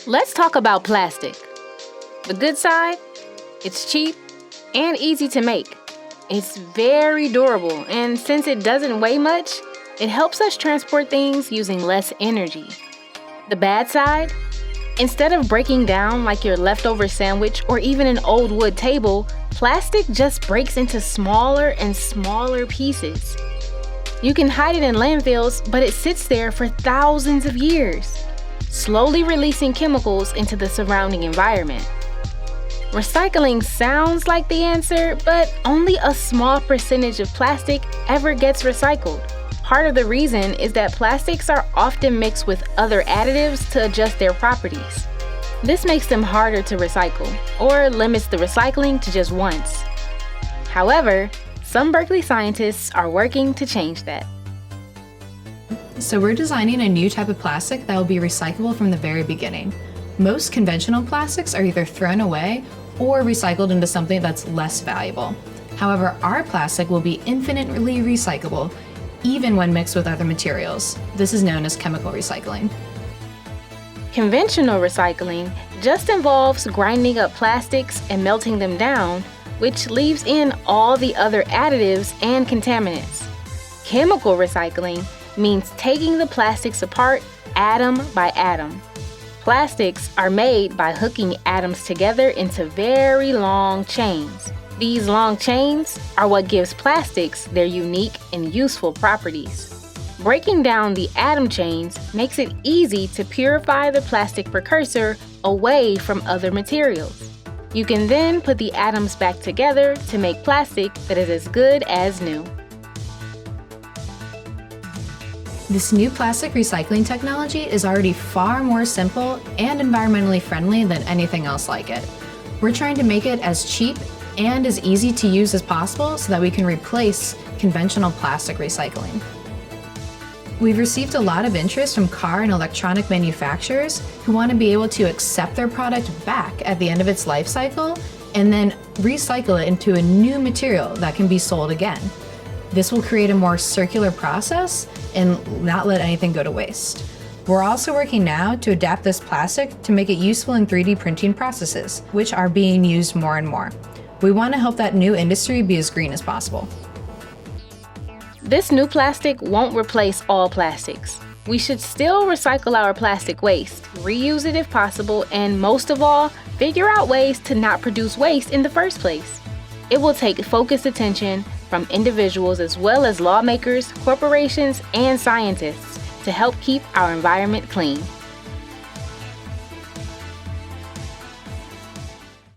Let's talk about plastic. The good side, it's cheap and easy to make. It's very durable, and since it doesn't weigh much, it helps us transport things using less energy. The bad side, instead of breaking down like your leftover sandwich or even an old wood table, plastic just breaks into smaller and smaller pieces. You can hide it in landfills, but it sits there for thousands of years, slowly releasing chemicals into the surrounding environment. Recycling sounds like the answer, but only a small percentage of plastic ever gets recycled. Part of the reason is that plastics are often mixed with other additives to adjust their properties. This makes them harder to recycle, or limits the recycling to just once. However, some Berkeley scientists are working to change that. So we're designing a new type of plastic that will be recyclable from the very beginning. Most conventional plastics are either thrown away or recycled into something that's less valuable. However, our plastic will be infinitely recyclable, even when mixed with other materials. This is known as chemical recycling. Conventional recycling just involves grinding up plastics and melting them down, which leaves in all the other additives and contaminants. Chemical recycling means taking the plastics apart atom by atom. Plastics are made by hooking atoms together into very long chains. These long chains are what gives plastics their unique and useful properties. Breaking down the atom chains makes it easy to purify the plastic precursor away from other materials. You can then put the atoms back together to make plastic that is as good as new. This new plastic recycling technology is already far more simple and environmentally friendly than anything else like it. We're trying to make it as cheap and as easy to use as possible so that we can replace conventional plastic recycling. We've received a lot of interest from car and electronic manufacturers who want to be able to accept their product back at the end of its life cycle and then recycle it into a new material that can be sold again. This will create a more circular process and not let anything go to waste. We're also working now to adapt this plastic to make it useful in 3D printing processes, which are being used more and more. We want to help that new industry be as green as possible. This new plastic won't replace all plastics. We should still recycle our plastic waste, reuse it if possible, and most of all, figure out ways to not produce waste in the first place. It will take focused attention from individuals as well as lawmakers, corporations, and scientists to help keep our environment clean.